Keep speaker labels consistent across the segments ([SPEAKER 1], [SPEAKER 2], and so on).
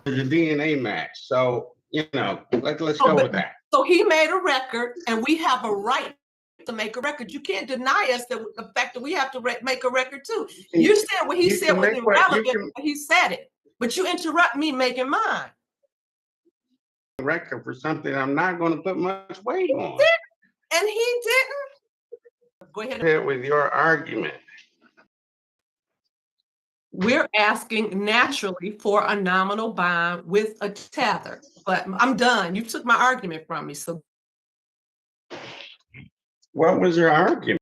[SPEAKER 1] There's a DNA match. So, let's go with that.
[SPEAKER 2] So he made a record, and we have a right to make a record. You can't deny us the fact that we have to make a record too. You said what he said was irrelevant, he said it, but you interrupt me making mine.
[SPEAKER 1] Record for something I'm not going to put much weight on.
[SPEAKER 2] And he didn't. Go ahead
[SPEAKER 1] with your argument.
[SPEAKER 2] We're asking naturally for a nominal bond with a tether, but I'm done. You took my argument from me. So
[SPEAKER 1] what was your argument?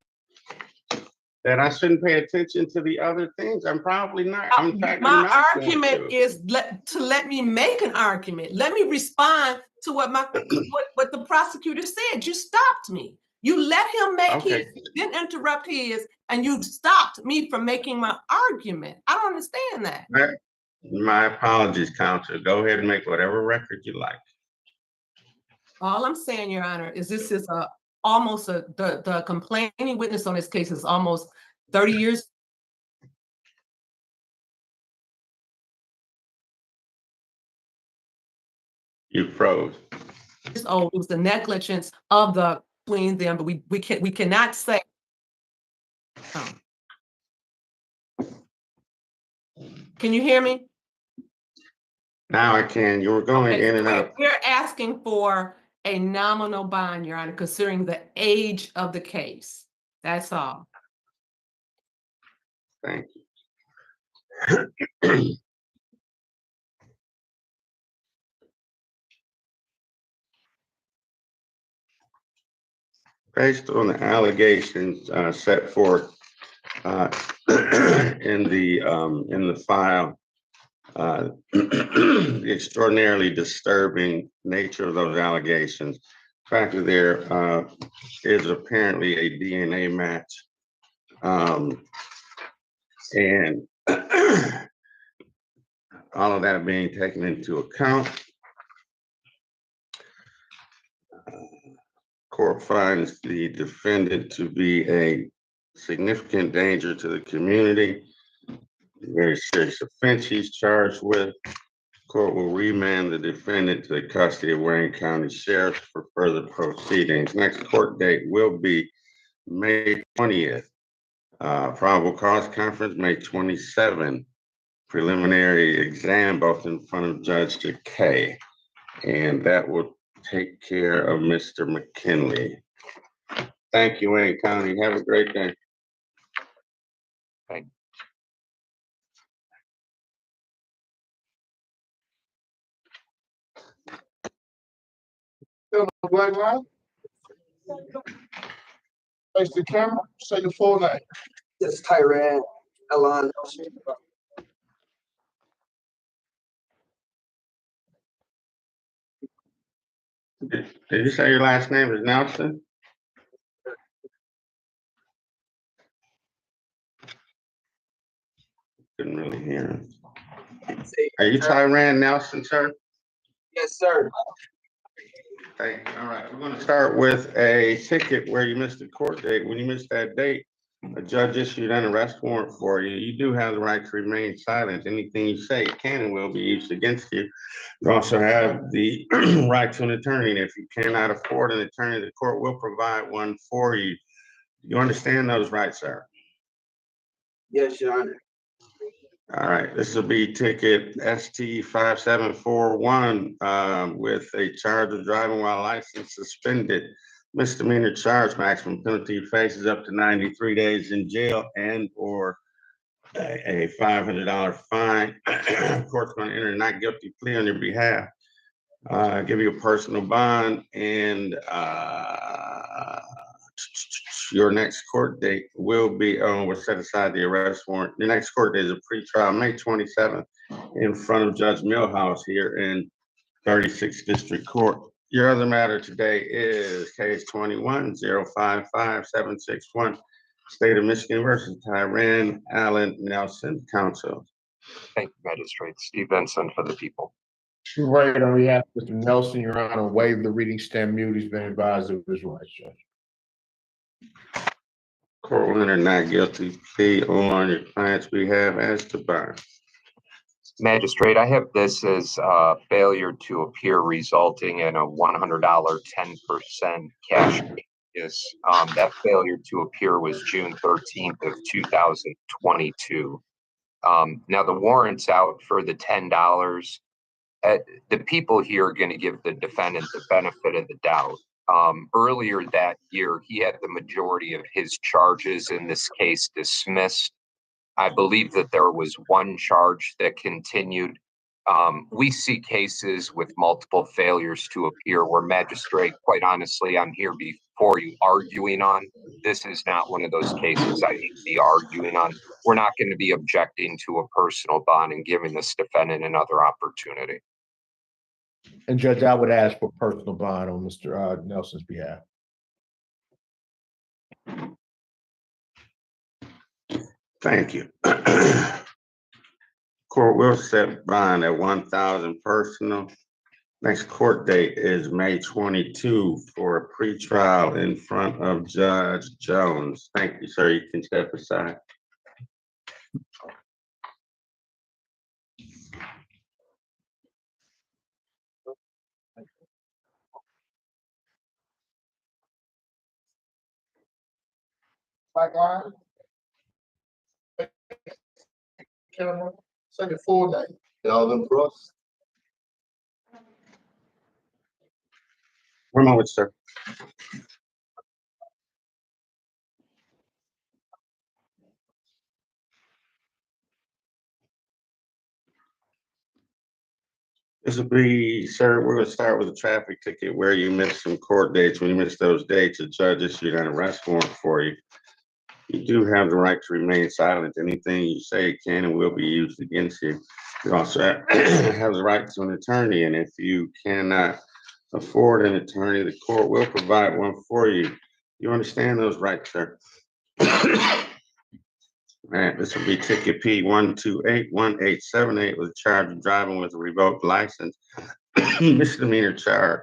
[SPEAKER 1] That I shouldn't pay attention to the other things? I'm probably not.
[SPEAKER 2] My argument is to let me make an argument. Let me respond to what the prosecutor said. You stopped me. You let him make his, didn't interrupt his, and you stopped me from making my argument. I don't understand that.
[SPEAKER 1] My apologies, counsel. Go ahead and make whatever record you like.
[SPEAKER 2] All I'm saying, Your Honor, is this is the complaining witness on this case is almost 30 years.
[SPEAKER 1] You froze.
[SPEAKER 2] Oh, it was the negligence of the between them, but we cannot say. Can you hear me?
[SPEAKER 1] Now I can. You were going in and out.
[SPEAKER 2] We're asking for a nominal bond, Your Honor, considering the age of the case. That's all.
[SPEAKER 1] Thank you. Based on the allegations set forth in the file, the extraordinarily disturbing nature of those allegations. The fact that there is apparently a DNA match, and all of that being taken into account. Court finds the defendant to be a significant danger to the community, very serious offense he's charged with. Court will remand the defendant to the custody of Wayne County Sheriff for further proceedings. Next court date will be May 20th. Probable cause conference, May 27th. Preliminary exam, both in front of Judge Takei. And that will take care of Mr. McKinley. Thank you, Wayne County. Have a great day.
[SPEAKER 3] Thank
[SPEAKER 4] you. Black line. Face the camera. Say your full name.
[SPEAKER 5] Yes, Tyran Alon.
[SPEAKER 1] Did you say your last name is Nelson? Couldn't really hear him. Are you Tyran Nelson, sir?
[SPEAKER 5] Yes, sir.
[SPEAKER 1] Thank you. All right, we're going to start with a ticket where you missed the court date. When you missed that date, a judge issued an arrest warrant for you. You do have the right to remain silent. Anything you say can and will be used against you. You also have the right to an attorney. And if you cannot afford an attorney, the court will provide one for you. You understand those rights, sir?
[SPEAKER 5] Yes, Your Honor.
[SPEAKER 1] All right, this will be ticket ST 5741 with a charge of driving while license suspended. Misdemeanor charge, maximum penalty faces up to 93 days in jail and or a $500 fine. Court's going to enter a not guilty plea on your behalf. Give you a personal bond, and your next court date will be we'll set aside the arrest warrant. The next court date is a pre-trial, May 27th, in front of Judge Millhouse here in 36th District Court. Your other matter today is case 21-055-761, State of Michigan versus Tyran Allen Nelson, counsel.
[SPEAKER 3] Thank you, Magistrate Steve Benson for the people.
[SPEAKER 4] Right on behalf of Mr. Nelson, Your Honor, waive the reading, stand mute. He's been advised of his rights, Judge.
[SPEAKER 1] Court will enter not guilty plea on your client's behalf as to bond.
[SPEAKER 3] Magistrate, I have this as failure to appear resulting in a $100 10% cash. Yes, that failure to appear was June 13th of 2022. Now the warrant's out for the $10. The people here are going to give the defendant the benefit of the doubt. Earlier that year, he had the majority of his charges in this case dismissed. I believe that there was one charge that continued. We see cases with multiple failures to appear where magistrate, quite honestly, I'm here before you arguing on. This is not one of those cases I need to be arguing on. We're not going to be objecting to a personal bond and giving this defendant another opportunity.
[SPEAKER 4] And Judge, I would ask for personal bond on Mr. Nelson's behalf.
[SPEAKER 1] Thank you. Court will set bond at 1,000 personal. Next court date is May 22 for a pretrial in front of Judge Jones. Thank you, sir. You can step aside.
[SPEAKER 4] Black camera, second full day. Alvin Brooks.
[SPEAKER 1] One moment, sir. This will be, sir, we're going to start with a traffic ticket where you missed some court dates. When you missed those dates, a judge issued an arrest warrant for you. You do have the right to remain silent. Anything you say can and will be used against you. You also have the right to an attorney, and if you cannot afford an attorney, the court will provide one for you. You understand those rights, sir? All right, this will be ticket P1281878 with a charge of driving with a revoked license. Misdemeanor charge.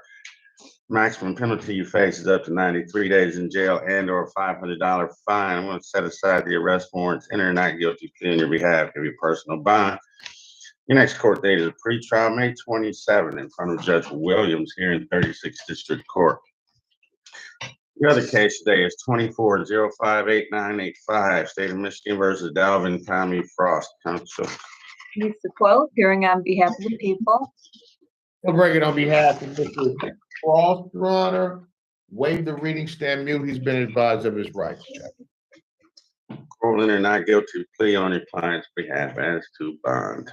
[SPEAKER 1] Maximum penalty you face is up to 93 days in jail and or a $500 fine. I'm going to set aside the arrest warrants, enter a not guilty plea on your behalf, give you personal bond. Your next court date is pretrial May 27 in front of Judge Williams here in 36th District Court. The other case today is 24-058985, State of Michigan versus Dalvin Tommy Frost. Counsel.
[SPEAKER 6] Lisa Coyle, appearing on behalf of the people.
[SPEAKER 4] We'll bring it on behalf of Mr. Frost, Your Honor. Waive the reading, stand mute. He's been advised of his rights.
[SPEAKER 1] Court will enter not guilty plea on your client's behalf as to bond.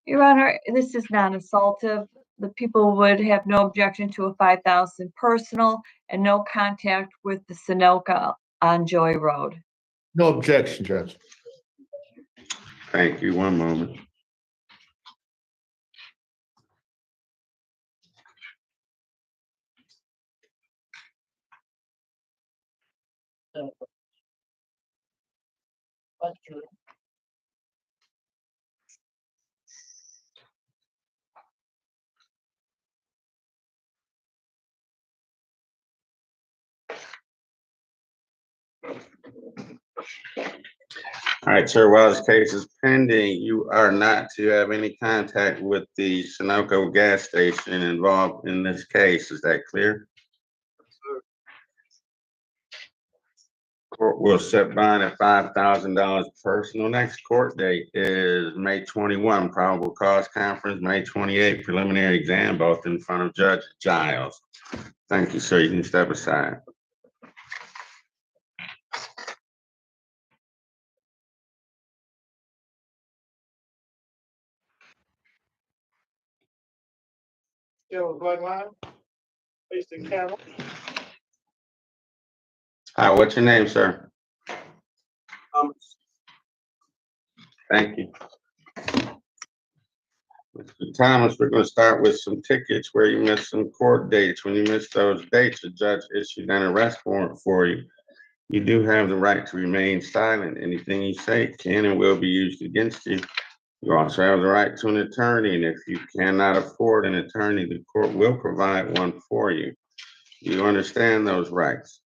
[SPEAKER 6] Your Honor, this is non-assaultive. The people would have no objection to a 5,000 personal and no contact with the Sunoco on Joy Road.
[SPEAKER 4] No objection, Judge.
[SPEAKER 1] Thank you. One moment. All right, sir, while this case is pending, you are not to have any contact with the Sunoco gas station involved in this case. Is that clear? Court will set bond at $5,000 personal. Next court date is May 21, probable cause conference, May 28, preliminary exam, both in front of Judge Giles. Thank you, sir. You can step aside. Hi, what's your name, sir? Thank you. Mr. Thomas, we're going to start with some tickets where you missed some court dates. When you missed those dates, the judge issued an arrest warrant for you. You do have the right to remain silent. Anything you say can and will be used against you. You also have the right to an attorney, and if you cannot afford an attorney, the court will provide one for you. You understand those rights?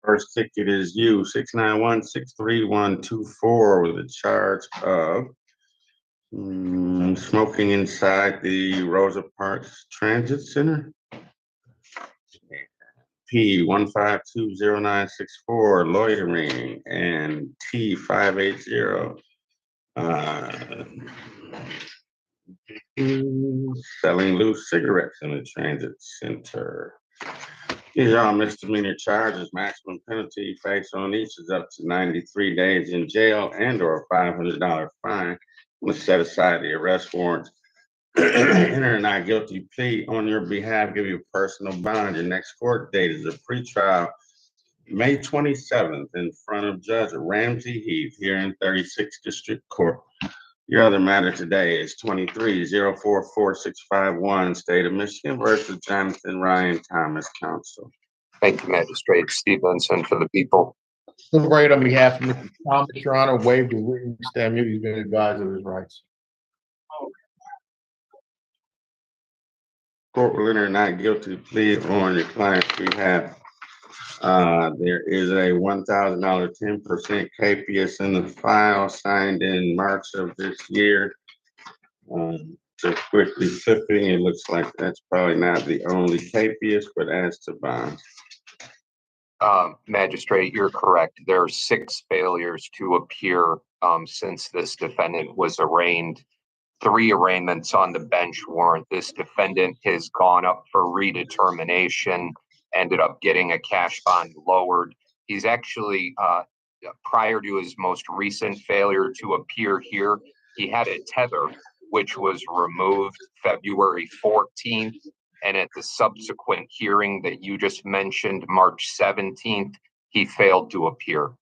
[SPEAKER 1] First ticket is U 691-63124 with a charge of smoking inside the Rosa Parks Transit Center. P 1520964 loitering, and T 580 selling loose cigarettes in the transit center. These are all misdemeanor charges. Maximum penalty faced on each is up to 93 days in jail and or a $500 fine. I'm gonna set aside the arrest warrants. Enter a not guilty plea on your behalf, give you a personal bond. Your next court date is a pretrial May 27th in front of Judge Ramsey Heath here in 36th District Court. Your other matter today is 23-044651, State of Michigan versus Jonathan Ryan Thomas Counsel.
[SPEAKER 3] Thank you, Magistrate Stevenson, for the people.
[SPEAKER 4] Deliberate on behalf of Mr. Thomas, Your Honor, waive the reading stand mute. He's been advised of his rights.
[SPEAKER 1] Court will enter a not guilty plea on your client's behalf. There is a $1,000 10% capias in the file signed in March of this year. Just quickly flipping, it looks like that's probably not the only capias, but as to bonds.
[SPEAKER 3] Magistrate, you're correct. There are 6 failures to appear since this defendant was arraigned. 3 arraignments on the bench warrant. This defendant has gone up for redetermination, ended up getting a cash bond lowered. He's actually, prior to his most recent failure to appear here, he had a tether, which was removed February 14th. And at the subsequent hearing that you just mentioned, March 17th, he failed to appear.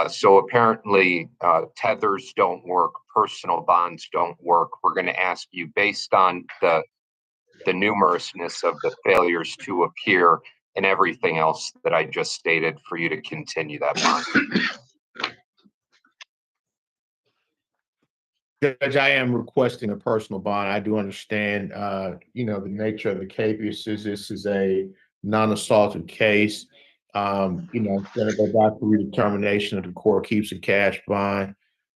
[SPEAKER 3] So apparently tethers don't work, personal bonds don't work. We're going to ask you, based on the numerousness of the failures to appear and everything else that I just stated, for you to continue that bond.
[SPEAKER 4] Judge, I am requesting a personal bond. I do understand, the nature of the capias. This is a non-assaultive case. It's gonna go back to redetermination if the court keeps a cash bond.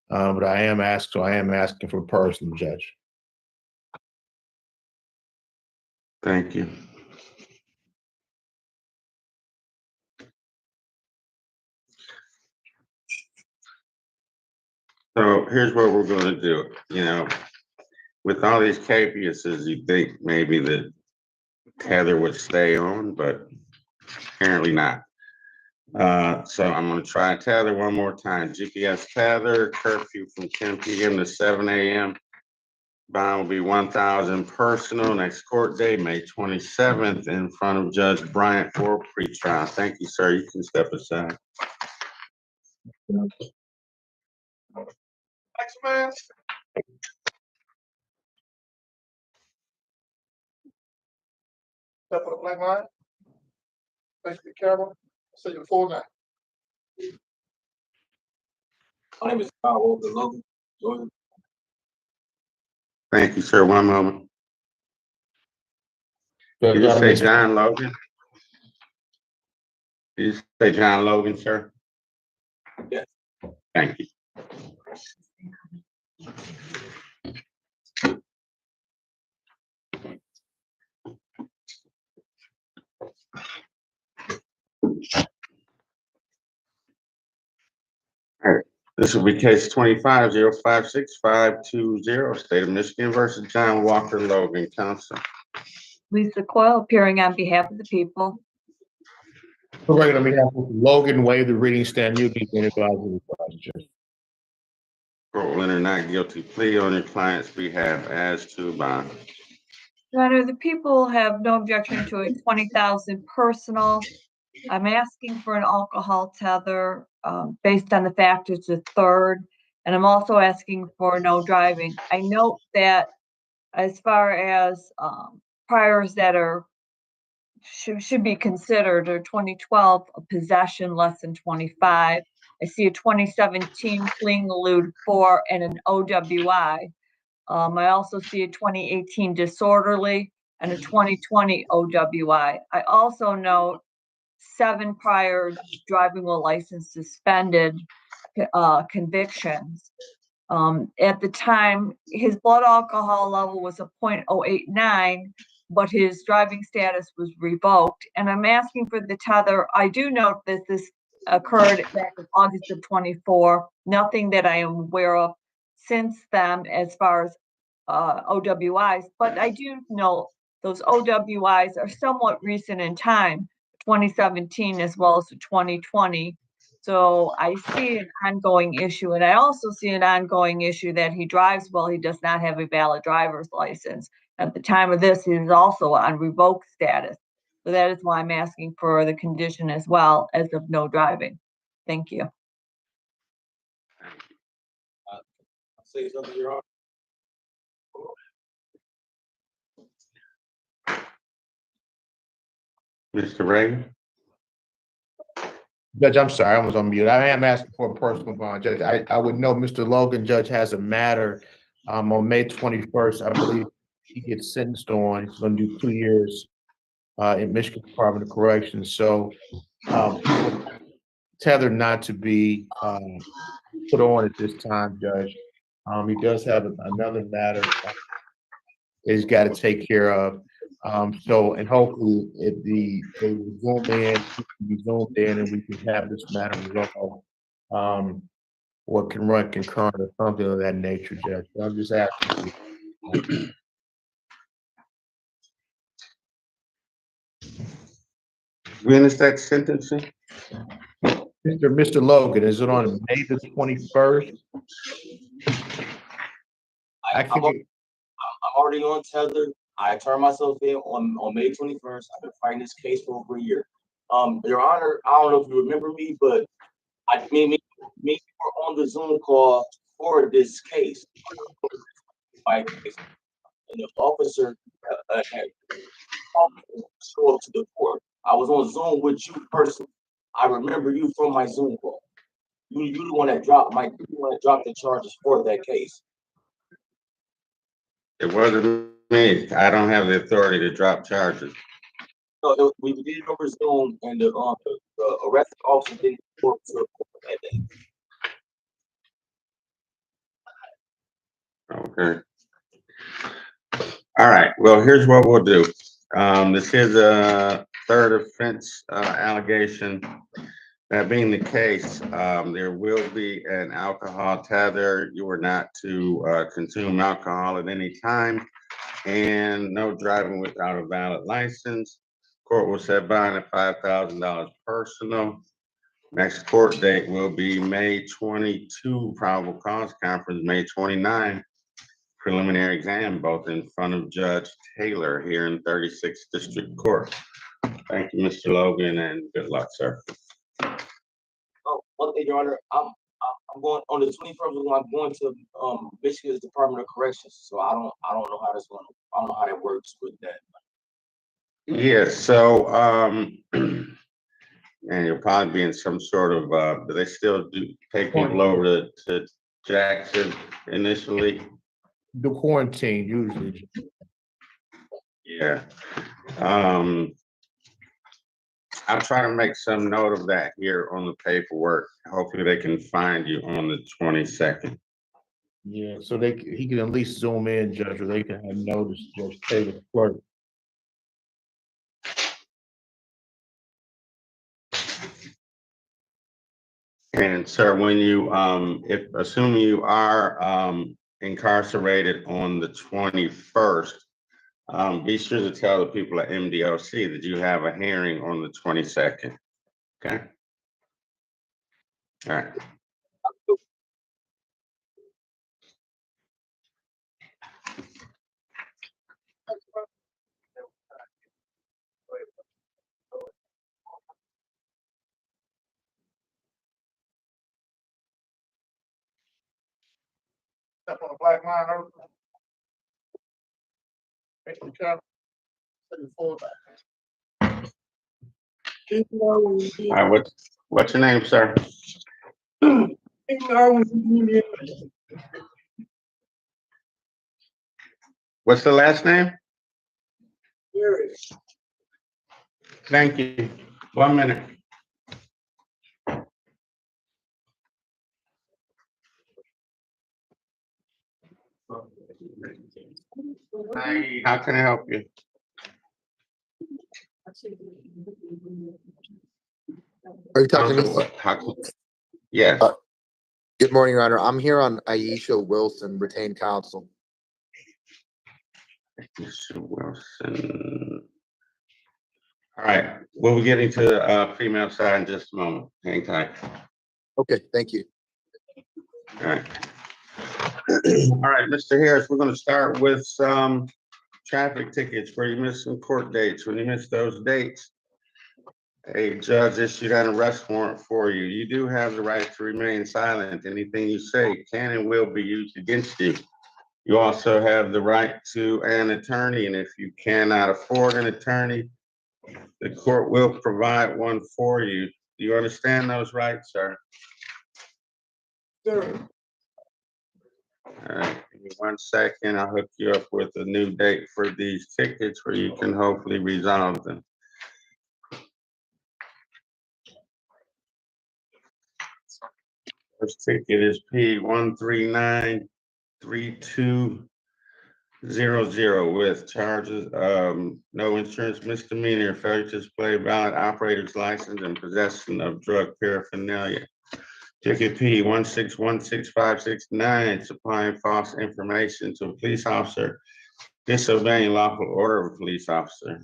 [SPEAKER 4] But I am asking for a personal, Judge.
[SPEAKER 1] Thank you. So here's what we're going to do. With all these capiases, you think maybe the tether would stay on, but apparently not. So I'm going to try tether one more time. GPS tether, curfew from 10 p.m. to 7 a.m. Bond will be $1,000 personal. Next court date, May 27th, in front of Judge Bryant for pretrial. Thank you, sir. You can step aside.
[SPEAKER 7] Next man. Step on the black line. Face the camera. Say your full name. My name is Kyle Logan.
[SPEAKER 1] Thank you, sir. One moment. Did you say John Logan? Did you say John Logan, sir?
[SPEAKER 7] Yes.
[SPEAKER 1] Thank you. All right. This will be case 25-056520, State of Michigan versus John Walker Logan. Counsel.
[SPEAKER 6] Lisa Coyle, appearing on behalf of the people.
[SPEAKER 4] Right, on behalf of Logan, waive the reading stand mute. He's been advised of his rights, Judge.
[SPEAKER 1] Court will enter not guilty plea on your client's behalf as to bond.
[SPEAKER 6] Your Honor, the people have no objection to a 20,000 personal. I'm asking for an alcohol tether based on the fact it's a third, and I'm also asking for no driving. I note that as far as priors that should be considered, or 2012, a possession less than 25. I see a 2017 fleeing elude 4 and an OWI. I also see a 2018 disorderly and a 2020 OWI. I also note 7 prior driving while license suspended convictions. At the time, his blood alcohol level was a 0.089, but his driving status was revoked. And I'm asking for the tether. I do note that this occurred back in August of 24. Nothing that I am aware of since then as far as OWIs, but I do know those OWIs are somewhat recent in time, 2017 as well as 2020. So I see an ongoing issue, and I also see an ongoing issue that he drives while he does not have a valid driver's license. At the time of this, he is also on revoked status. So that is why I'm asking for the condition as well as of no driving. Thank you.
[SPEAKER 5] Say something, Your Honor.
[SPEAKER 1] Mr. Reagan?
[SPEAKER 4] Judge, I'm sorry, I was on mute. I am asking for a personal bond, Judge. I would know Mr. Logan, Judge, has a matter on May 21st. I believe he gets sentenced on. He's going to do 2 years in Michigan Department of Corrections. So tethered not to be put on at this time, Judge. He does have another matter he's got to take care of. So, and hopefully if they will be zoomed in and we can have this matter resolved, or can run concurrent or something of that nature, Judge. So I'm just asking you.
[SPEAKER 1] When is that sentencing?
[SPEAKER 4] Mr. Logan, is it on May the 21st?
[SPEAKER 8] I'm already on tether. I turned myself in on May 21st. I've been fighting this case for over a year. Your Honor, I don't know if you remember me, but me were on the Zoom call for this case. And the officer had show up to the court. I was on Zoom with you personally. I remember you from my Zoom call. You the one that dropped the charges for that case.
[SPEAKER 1] It wasn't me. I don't have the authority to drop charges.
[SPEAKER 8] No, we did it over Zoom, and the arresting officer didn't report to the court that day.
[SPEAKER 1] Okay. All right. Well, here's what we'll do. This is a third offense allegation. That being the case, there will be an alcohol tether. You are not to consume alcohol at any time, and no driving without a valid license. Court will set bond at $5,000 personal. Next court date will be May 22, probable cause conference, May 29, preliminary exam, both in front of Judge Taylor here in 36th District Court. Thank you, Mr. Logan, and good luck, sir.
[SPEAKER 8] Oh, one thing, Your Honor, I'm going on the 21st. I'm going to Michigan's Department of Corrections, so I don't know how that's going. I don't know how that works with that.
[SPEAKER 1] Yes, so and you'll probably be in some sort of do they still do take people over to Jackson initially?
[SPEAKER 4] The quarantine usually.
[SPEAKER 1] Yeah. I'll try to make some note of that here on the paperwork. Hopefully they can find you on the 22nd.
[SPEAKER 4] Yeah, so he can at least zoom in, Judge, or they can have notice Judge Taylor's clerk.
[SPEAKER 1] And sir, when you if assuming you are incarcerated on the 21st, be sure to tell the people at MDOC that you have a hearing on the 22nd. Okay. All right.
[SPEAKER 7] Step on the black line, over. Make the camera. Say the full back.
[SPEAKER 1] All right, what's your name, sir? What's the last name? Thank you. 1 minute. Hi, how can I help you?
[SPEAKER 9] Are you talking to me?
[SPEAKER 1] Yes.
[SPEAKER 9] Good morning, Your Honor. I'm here on Aisha Wilson, retained counsel.
[SPEAKER 1] Mr. Wilson. All right, we'll be getting to the female side in just a moment. Hang tight.
[SPEAKER 9] Okay, thank you.
[SPEAKER 1] All right. All right, Mr. Harris, we're going to start with some traffic tickets where you missed some court dates. When you missed those dates, a judge issued an arrest warrant for you. You do have the right to remain silent. Anything you say can and will be used against you. You also have the right to an attorney, and if you cannot afford an attorney, the court will provide one for you. Do you understand those rights, sir?
[SPEAKER 7] Sir,
[SPEAKER 1] All right, give me 1 second. I'll hook you up with a new date for these tickets where you can hopefully resolve them. First ticket is P1393200 with charges no insurance misdemeanor, failure to display valid operator's license, and possession of drug paraphernalia. Ticket P1616569, supplying false information to a police officer, disobeying lawful order of a police officer.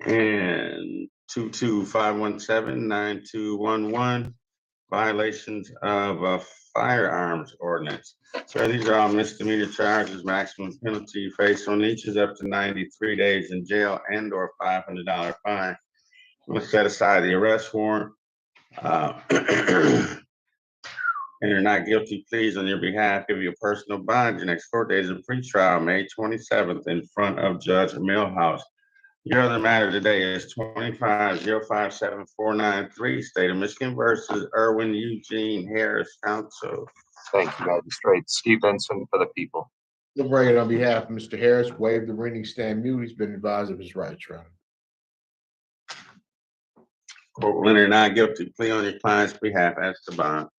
[SPEAKER 1] And 225179211, violations of a firearms ordinance. So these are all misdemeanor charges. Maximum penalty you face on each is up to 93 days in jail and or $500 fine. We'll set aside the arrest warrant. And you're not guilty pleas on your behalf, give you a personal bond. Your next court date is a pretrial, May 27th, in front of Judge Millhouse. Your other matter today is 25-057493, State of Michigan versus Erwin Eugene Harris, counsel.
[SPEAKER 3] Thank you, Magistrate Steve Benson for the people.
[SPEAKER 4] Liberated on behalf of Mr. Harris, waive the reading, stand mute. He's been advised of his rights, Your Honor.
[SPEAKER 1] Court will enter not guilty plea on your client's behalf as to bond.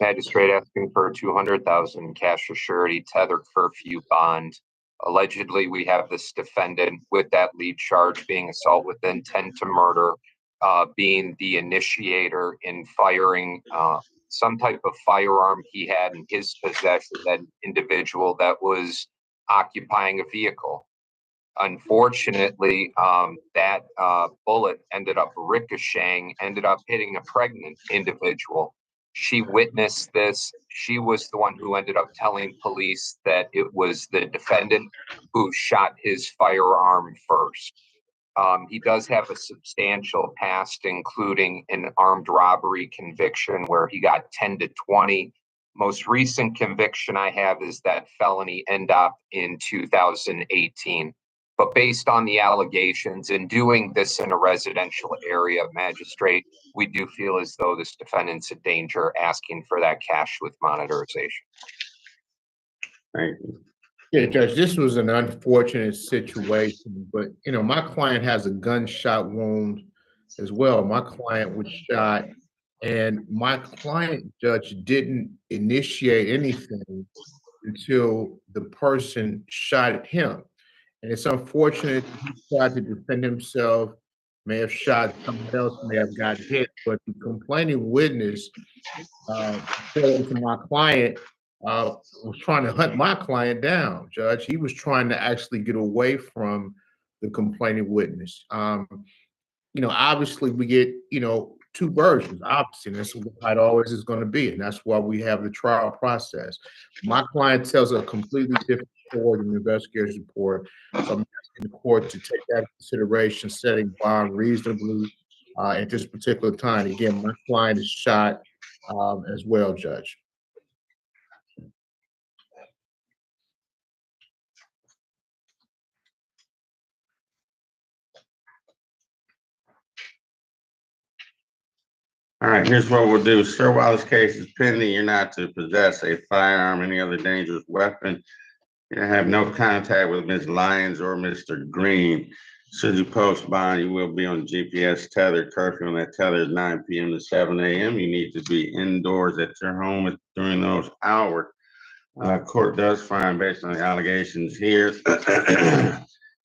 [SPEAKER 3] Magistrate asking for 200,000 cash or surety, tethered curfew bond. Allegedly, we have this defendant with that lead charge being assault with intent to murder, being the initiator in firing some type of firearm he had in his possession, that individual that was occupying a vehicle. Unfortunately, that bullet ended up ricocheting, ended up hitting a pregnant individual. She witnessed this. She was the one who ended up telling police that it was the defendant who shot his firearm first. He does have a substantial past, including an armed robbery conviction where he got 10 to 20. Most recent conviction I have is that felony end up in 2018. But based on the allegations and doing this in a residential area, Magistrate, we do feel as though this defendant's a danger, asking for that cash with monetization.
[SPEAKER 1] Thank you.
[SPEAKER 4] Yeah, Judge, this was an unfortunate situation, but my client has a gunshot wound as well. My client was shot, and my client, Judge, didn't initiate anything until the person shot at him. And it's unfortunate he tried to defend himself, may have shot someone else, may have got hit, but the complaining witness, according to my client, was trying to hunt my client down, Judge. He was trying to actually get away from the complaining witness. Obviously we get, two versions, obviously, and that's how it always is going to be. And that's why we have the trial process. My client tells a completely different story in the investigator's report. So I'm asking the court to take that into consideration, setting bond reasonably at this particular time. Again, my client is shot as well, Judge.
[SPEAKER 1] All right, here's what we'll do. Sir, while this case is pending, you're not to possess a firearm, any other dangerous weapon. You have no contact with Ms. Lyons or Mr. Green. Should you post bond, you will be on GPS tether curfew, and that tether is 9 PM to 7 AM. You need to be indoors at your home during those hours. Court does find, based on the allegations here,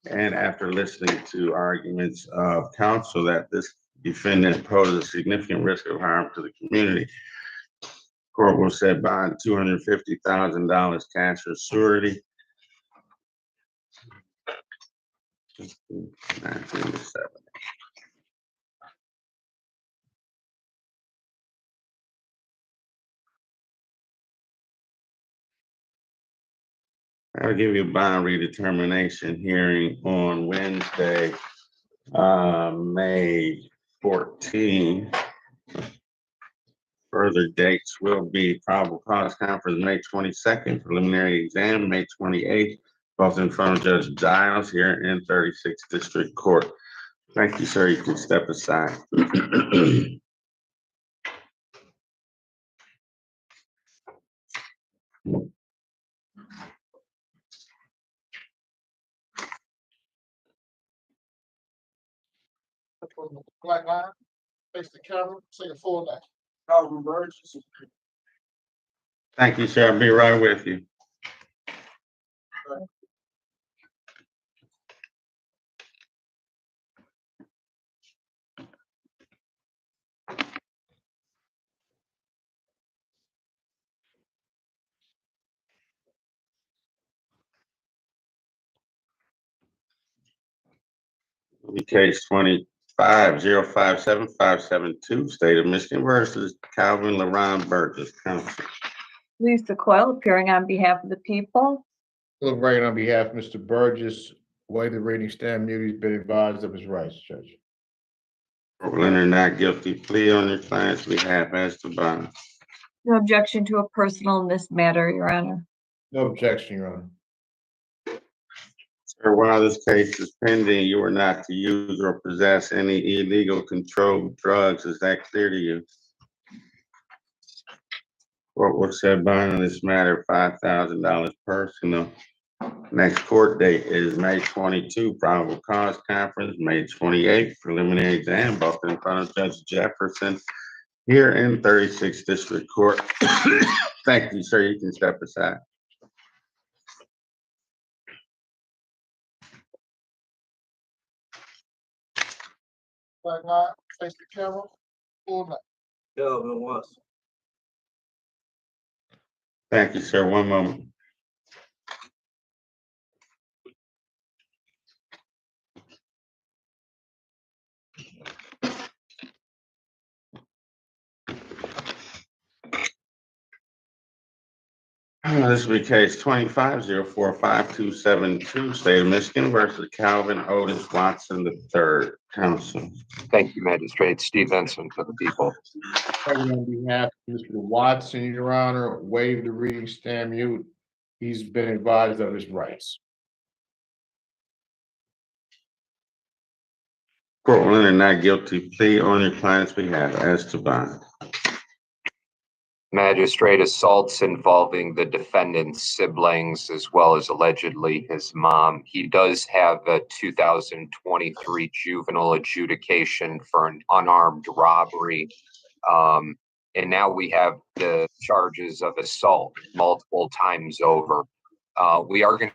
[SPEAKER 1] and after listening to arguments of counsel, that this defendant poses a significant risk of harm to the community. Court will set bond $250,000 cash or surety. 1907. I'll give you a bond redetermination hearing on Wednesday, May 14. Further dates will be probable cause conference May 22nd, preliminary exam May 28th, both in front of Judge Giles here in 36th District Court. Thank you, sir. You can step aside.
[SPEAKER 7] Black line, face the camera, say your full name.
[SPEAKER 8] Calvin Burgess.
[SPEAKER 1] Thank you, sir. I'll be right with you. Case 25-057572, State of Michigan versus Calvin LaRon Burgess, counsel.
[SPEAKER 6] Lisa Coyle appearing on behalf of the people.
[SPEAKER 4] Look, right on behalf of Mr. Burgess, waive the reading stamp mute. He's been advised of his rights, Judge.
[SPEAKER 1] Leonard not guilty plea on your client's behalf as to bond.
[SPEAKER 6] No objection to a personal in this matter, Your Honor.
[SPEAKER 4] No objection, Your Honor.
[SPEAKER 1] Sir, while this case is pending, you are not to use or possess any illegal controlled drugs. Is that clear to you? Court will set bond on this matter, $5,000 personal. Next court date is May 22, probable cause conference, May 28, preliminary exam, both in front of Judge Jefferson here in 36th District Court. Thank you, sir. You can step aside.
[SPEAKER 7] Black line, face the camera, full name.
[SPEAKER 8] Calvin Watson.
[SPEAKER 1] Thank you, sir. One moment. This will be case 25-045272, State of Michigan versus Calvin Otis Watson III, counsel.
[SPEAKER 3] Thank you, Magistrate. Steve Benson for the people.
[SPEAKER 4] On behalf of Mr. Watson, Your Honor, waive the reading stamp mute. He's been advised of his rights.
[SPEAKER 1] Court will enter not guilty plea on your client's behalf as to bond.
[SPEAKER 3] Magistrate, assaults involving the defendant's siblings as well as allegedly his mom. He does have a 2023 juvenile adjudication for an unarmed robbery. And now we have the charges of assault multiple times over. We are going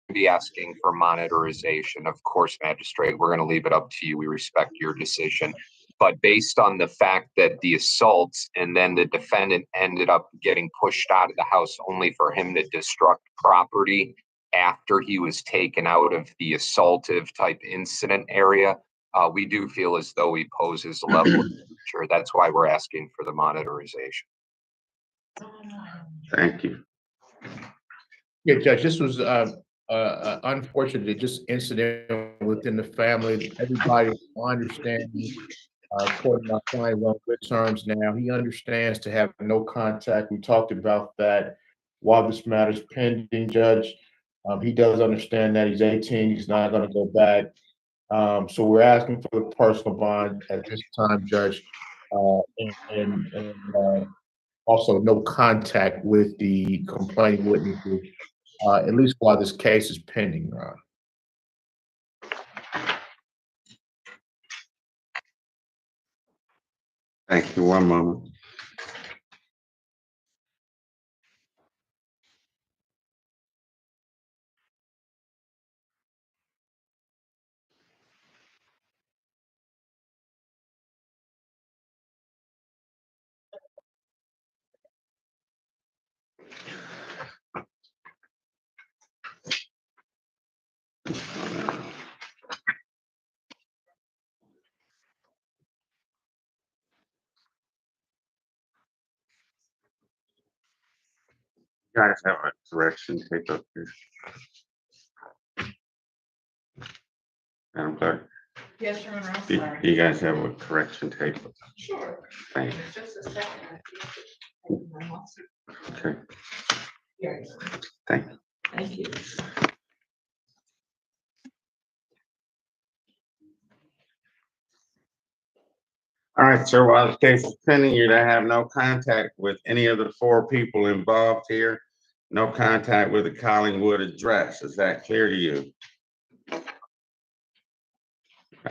[SPEAKER 3] to be asking for monitorization. Of course, Magistrate, we're going to leave it up to you. We respect your decision. But based on the fact that the assaults and then the defendant ended up getting pushed out of the house only for him to destruct property after he was taken out of the assaultive type incident area, we do feel as though he poses a level of danger. That's why we're asking for the monitorization.
[SPEAKER 1] Thank you.
[SPEAKER 4] Yeah, Judge, this was unfortunate, just incident within the family. Everybody understands. According to my client, we're on good terms now. He understands to have no contact. We talked about that while this matter is pending, Judge. He does understand that he's 18. He's not going to go back. So we're asking for the personal bond at this time, Judge, and also no contact with the complaining witnesses, at least while this case is pending, Ron.
[SPEAKER 1] Thank you. One moment. Guys have a correction tape up here. Madam Clerk,
[SPEAKER 2] Yes, Your Honor, I'm
[SPEAKER 1] do
[SPEAKER 2] sorry.
[SPEAKER 1] you guys have a correction tape?
[SPEAKER 2] Sure.
[SPEAKER 1] Thank
[SPEAKER 2] Just a second.
[SPEAKER 1] you. Okay,
[SPEAKER 2] Here you go.
[SPEAKER 1] thank you.
[SPEAKER 2] Thank you.
[SPEAKER 1] All right, sir, while the case is pending, you to have no contact with any of the four people involved here. No contact with the Collingwood address. Is that clear to you? All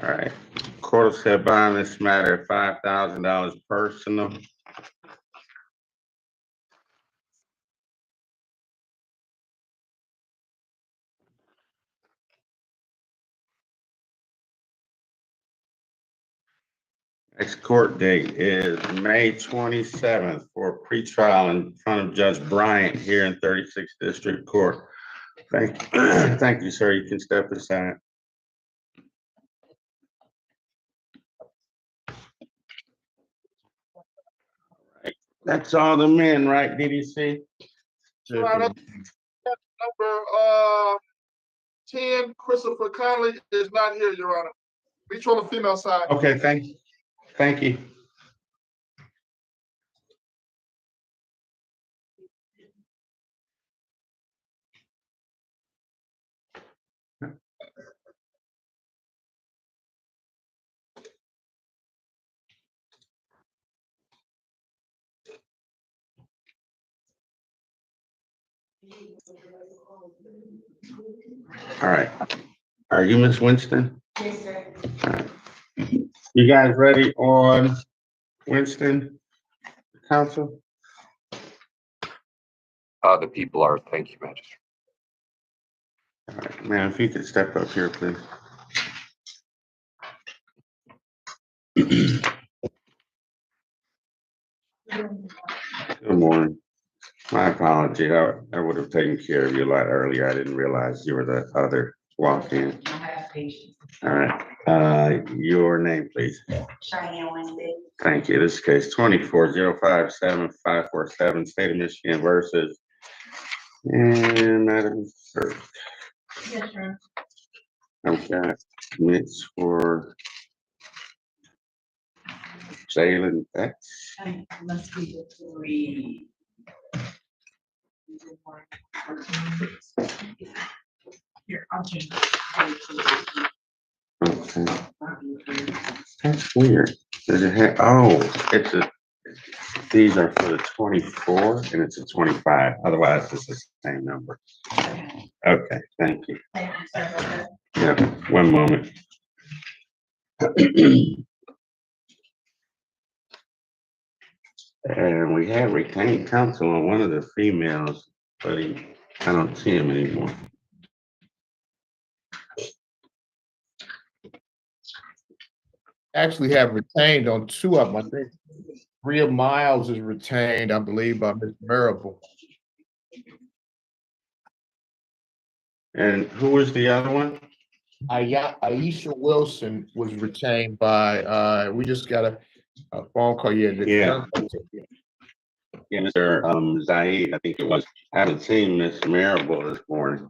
[SPEAKER 1] right. Court will set bond this matter at $5,000 personal. Next court date is May 27th for a pretrial in front of Judge Bryant here in 36th District Court. Thank you, sir. You can step aside. That's all the men, right, DDC?
[SPEAKER 7] Number 10, Christopher Conley is not here, Your Honor. Reach on the female side.
[SPEAKER 1] Okay, thank you. Thank you. All right. Are you Miss Winston?
[SPEAKER 2] Yes, sir.
[SPEAKER 1] All right. You guys ready on Winston, counsel?
[SPEAKER 3] The people are, thank you, Magistrate.
[SPEAKER 1] All right, ma'am, if you could step up here, please. Good morning. My apology. I would have taken care of you a lot earlier. I didn't realize you were the other walk-in.
[SPEAKER 2] I have patience.
[SPEAKER 1] All right. Your name, please.
[SPEAKER 2] Cheyenne Wednesday.
[SPEAKER 1] Thank you. This case 24-057-547, State of Michigan versus and Madam Clerk.
[SPEAKER 2] Yes, sir.
[SPEAKER 1] I've got minutes for Jalen X.
[SPEAKER 2] I must be the three. Here, I'll change.
[SPEAKER 1] Okay. That's weird. Does it have, oh, these are for the 24 and it's a 25. Otherwise, it's the same number. Okay, thank you. Yeah, one moment. And we have retained counsel on one of the females, but I don't see him anymore.
[SPEAKER 4] Actually have retained on two of them. I think Rhea Miles is retained, I believe, by Mr. Marable.
[SPEAKER 1] And who was the other one?
[SPEAKER 4] Aisha Wilson was retained by, we just got a phone call.
[SPEAKER 1] Yeah, Mr. Zaid, I think it was. I haven't seen Miss Marable this morning.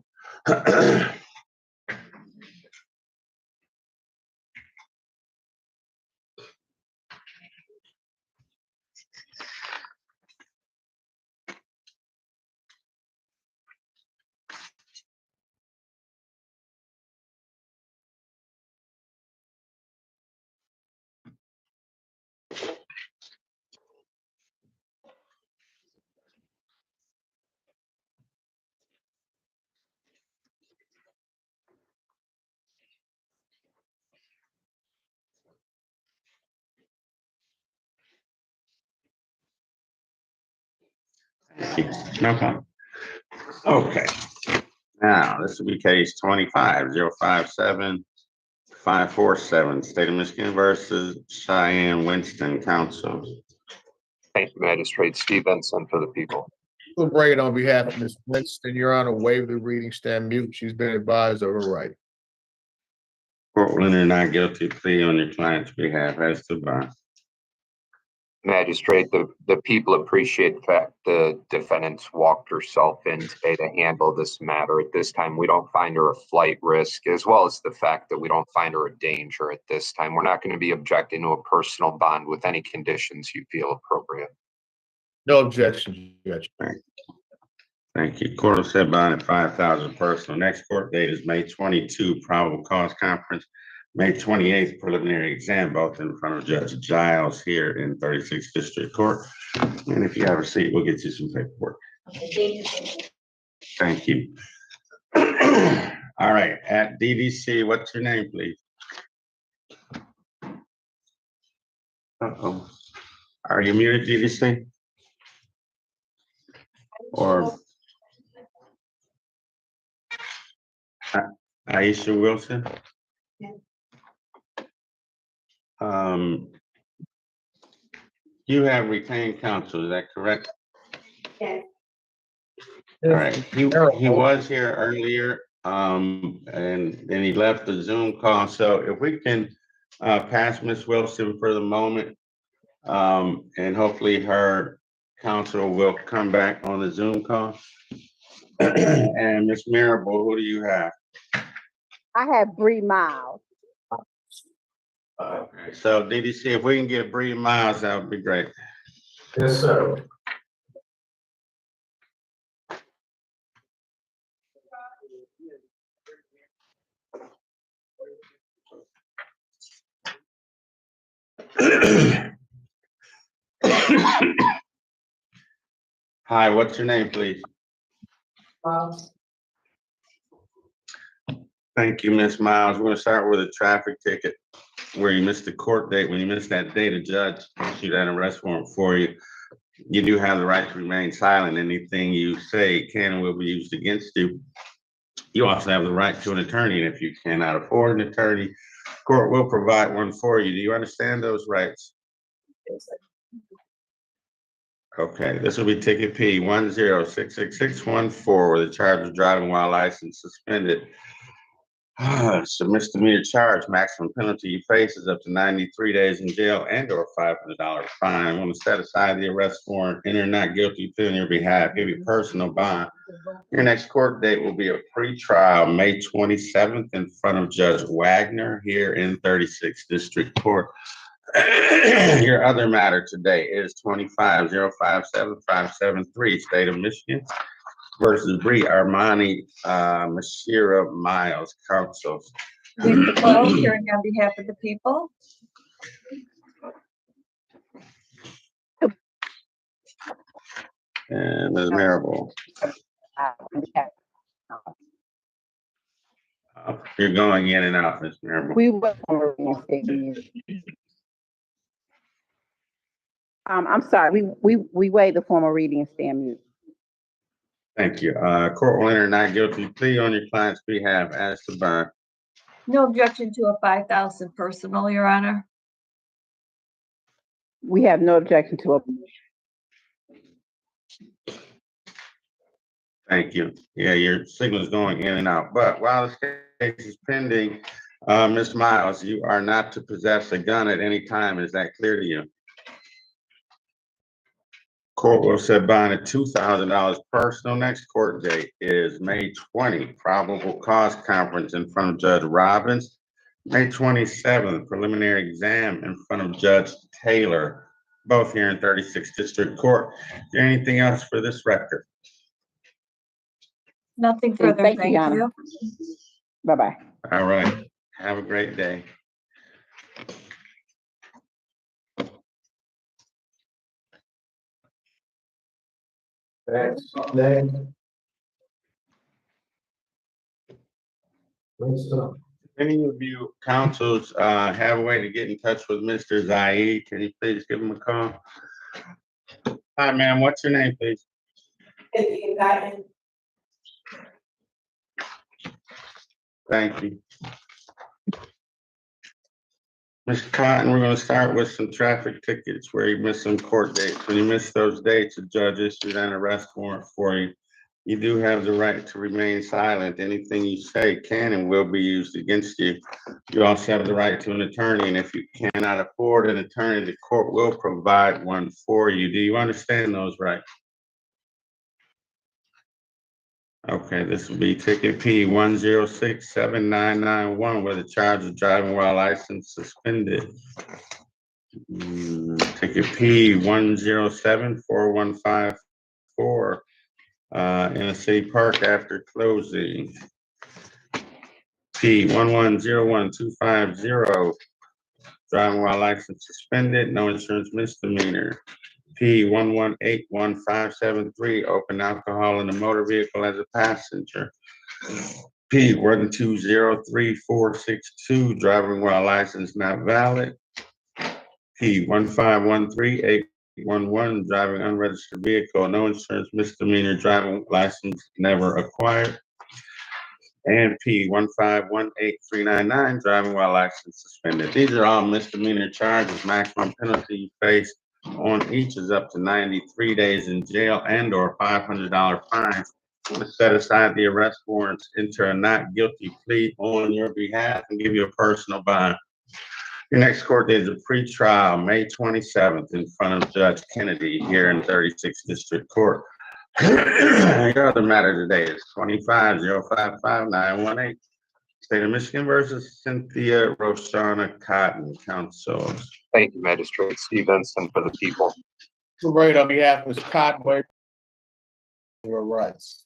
[SPEAKER 1] No problem. Okay. Now, this will be case 25-057-547, State of Michigan versus Cheyenne Winston Council.
[SPEAKER 3] Thank you, Magistrate Stevenson for the people.
[SPEAKER 4] We'll bring it on behalf of Ms. Winston. Your Honor, waive the reading, stand mute. She's been advised of her right.
[SPEAKER 1] Court will enter not guilty plea on your client's behalf as to bond.
[SPEAKER 3] Magistrate, the people appreciate the fact the defendants walked herself in today to handle this matter. At this time, we don't find her a flight risk, as well as the fact that we don't find her a danger at this time. We're not going to be objecting to a personal bond with any conditions you feel appropriate.
[SPEAKER 4] No objection, Judge.
[SPEAKER 1] Thank you. Court will set bond at 5,000 personal. Next court date is May 22, probable cause conference. May 28th, preliminary exam, both in front of Judge Giles here in 36th District Court. And if you have a seat, we'll get you some paperwork. Thank you. All right, at DDC, what's your name, please? Uh-oh. Are you muted, DDC? Or Aisha Wilson? You have retained counsel, is that correct?
[SPEAKER 2] Yes.
[SPEAKER 1] All right, he was here earlier, and then he left the Zoom call, so if we can pass Ms. Wilson for the moment, and hopefully her counsel will come back on the Zoom call. And Ms. Marable, who do you have?
[SPEAKER 10] I have Bree Miles.
[SPEAKER 1] Okay, so DDC, if we can get Bree Miles, that would be great.
[SPEAKER 4] Yes, sir.
[SPEAKER 1] Hi, what's your name, please? Thank you, Ms. Miles. We're gonna start with a traffic ticket where you missed the court date. When you missed that date, a judge issued an arrest warrant for you. You do have the right to remain silent. Anything you say can and will be used against you. You also have the right to an attorney, and if you cannot afford an attorney, court will provide one for you. Do you understand those rights? Okay, this will be ticket P 1066614, where the charge of driving while license suspended. It's a misdemeanor charge. Maximum penalty you face is up to 93 days in jail and or $500 fine. I want to set aside the arrest warrant, enter not guilty plea on your behalf, give you personal bond. Your next court date will be a pre-trial May 27th in front of Judge Wagner here in 36th District Court. Your other matter today is 25-057-573, State of Michigan versus Bree Armani Mashira Miles, counsel.
[SPEAKER 6] Lisa Close, hearing on behalf of the people.
[SPEAKER 1] And Ms. Marable. You're going in and out, Ms. Marable.
[SPEAKER 10] We will. I'm sorry, we waive the formal reading and stand mute.
[SPEAKER 1] Thank you. Court will enter not guilty plea on your client's behalf as to bond.
[SPEAKER 6] No objection to a 5,000 personal, Your Honor.
[SPEAKER 10] We have no objection to a.
[SPEAKER 1] Thank you. Yeah, your signal's going in and out. But while this case is pending, Ms. Miles, you are not to possess a gun at any time. Is that clear to you? Court will set bond at $2,000 personal. Next court date is May 20, probable cause conference in front of Judge Robbins. May 27th, preliminary exam in front of Judge Taylor, both here in 36th District Court. Is there anything else for this record?
[SPEAKER 6] Nothing further, thank you.
[SPEAKER 10] Bye-bye.
[SPEAKER 1] All right, have a great day.
[SPEAKER 4] Next.
[SPEAKER 1] Any of you councils have a way to get in touch with Mr. Zaid? Can you please give him a call? Hi, ma'am. What's your name, please? Thank you. Mr. Cotton, we're gonna start with some traffic tickets where you missed some court dates. When you miss those dates, the judge issued an arrest warrant for you. You do have the right to remain silent. Anything you say can and will be used against you. You also have the right to an attorney, and if you cannot afford an attorney, the court will provide one for you. Do you understand those rights? Okay, this will be ticket P 1067991, where the charge of driving while license suspended. Ticket P 1074154, in a city park after closing. P 1101250, driving while license suspended, no insurance misdemeanor. P 1181573, open alcohol in a motor vehicle as a passenger. P 1203462, driving while license not valid. P 1513811, driving unregistered vehicle, no insurance misdemeanor, driving license never acquired. And P 1518399, driving while license suspended. These are all misdemeanor charges. Maximum penalty you face on each is up to 93 days in jail and or $500 fine. To set aside the arrest warrants, enter a not guilty plea on your behalf, and give you a personal bond. Your next court date is a pre-trial, May 27th, in front of Judge Kennedy here in 36th District Court. Your other matter today is 25055918. State of Michigan versus Cynthia Roshana Cotton, counsel.
[SPEAKER 3] Thank you, Magistrate Stevenson, for the people.
[SPEAKER 4] Right, on behalf of Ms. Cotton, waive your rights.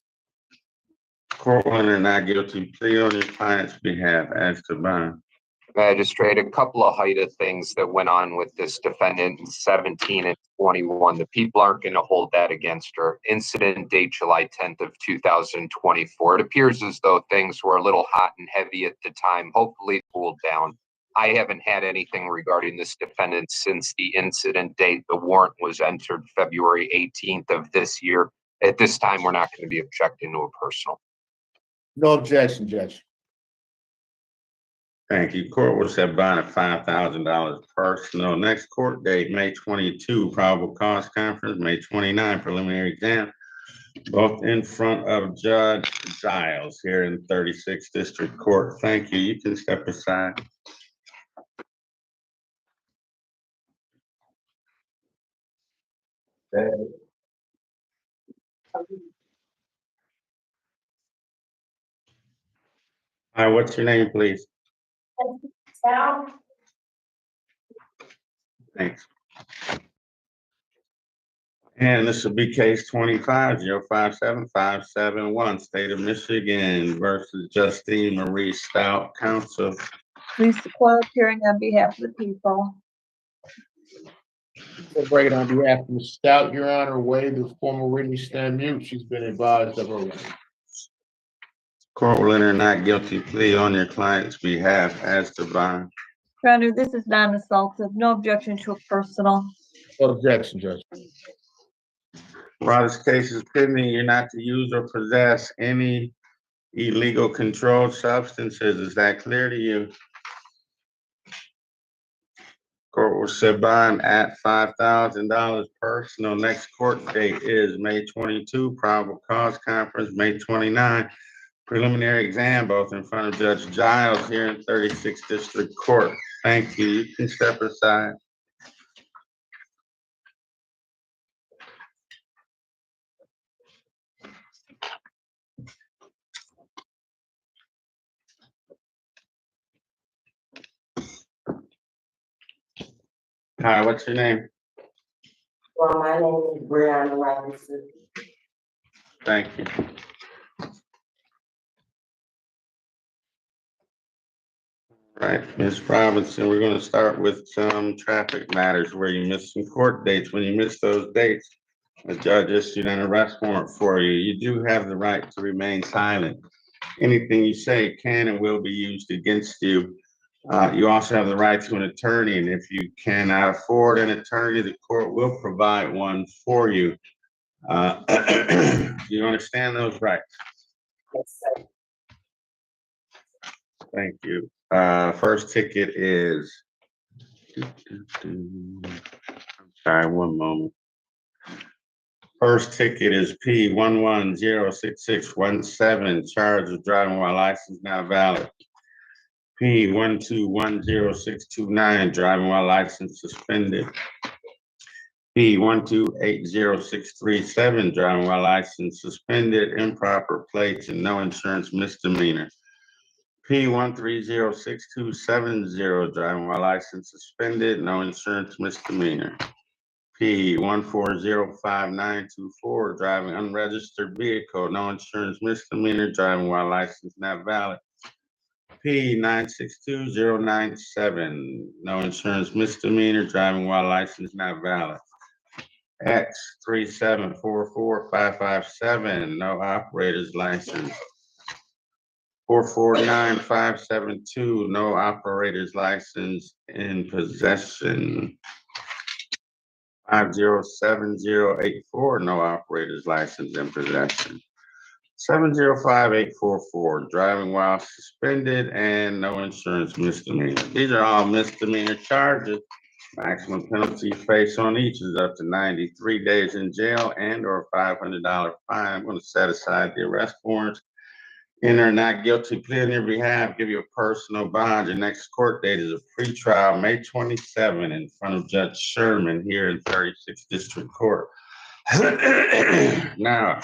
[SPEAKER 1] Court will enter not guilty plea on your client's behalf as to bond.
[SPEAKER 3] Magistrate, a couple of height of things that went on with this defendant in 17 and 21. The people aren't going to hold that against her. Incident date July 10th of 2024. It appears as though things were a little hot and heavy at the time. Hopefully cooled down. I haven't had anything regarding this defendant since the incident date. The warrant was entered February 18th of this year. At this time, we're not going to be objecting to a personal.
[SPEAKER 4] No objection, Judge.
[SPEAKER 1] Thank you. Court will set bond of $5,000 personal. Next court date, May 22, probable cause conference, May 29, preliminary exam. Both in front of Judge Giles here in 36th District Court. Thank you. You can step aside. Hi, what's your name, please? Thanks. And this will be case 25057571, State of Michigan versus Justine Marie Stout, counsel.
[SPEAKER 6] Lisa Coyle appearing on behalf of the people.
[SPEAKER 4] Right, on behalf of Ms. Stout, Your Honor, waive the formal written stand mute. She's been advised of her rights.
[SPEAKER 1] Court will enter not guilty plea on your client's behalf as to bond.
[SPEAKER 6] Your Honor, this is non-assaultive. No objection to a personal.
[SPEAKER 4] No objection, Judge.
[SPEAKER 1] While this case is pending, you're not to use or possess any illegal controlled substances. Is that clear to you? Court will set bond at $5,000 personal. Next court date is May 22, probable cause conference, May 29. Preliminary exam, both in front of Judge Giles here in 36th District Court. Thank you. You can step aside. Hi, what's your name?
[SPEAKER 11] Well, my name is Brianna Robinson.
[SPEAKER 1] Thank you. Right, Ms. Robinson, we're gonna start with some traffic matters where you missed some court dates. When you miss those dates, the judge issued an arrest warrant for you. You do have the right to remain silent. Anything you say can and will be used against you. You also have the right to an attorney, and if you cannot afford an attorney, the court will provide one for you. Do you understand those rights?
[SPEAKER 11] Yes, sir.
[SPEAKER 1] Thank you. First ticket is, I'm sorry, one moment. First ticket is P 11061617, charge of driving while license not valid. P 12100629, driving while license suspended. P 1280637, driving while license suspended, improper plates and no insurance misdemeanor. P 1306270, driving while license suspended, no insurance misdemeanor. P 1405924, driving unregistered vehicle, no insurance misdemeanor, driving while license not valid. P 962097, no insurance misdemeanor, driving while license not valid. X 3744557, no operator's license. 449572, no operator's license in possession. 507084, no operator's license in possession. 705844, driving while suspended and no insurance misdemeanor. These are all misdemeanor charges. Maximum penalty faced on each is up to 93 days in jail and or $500 fine. I'm going to set aside the arrest warrants. Enter not guilty plea on your behalf, give you a personal bond. Your next court date is a pretrial, May 27, in front of Judge Sherman here in 36th District Court. Now,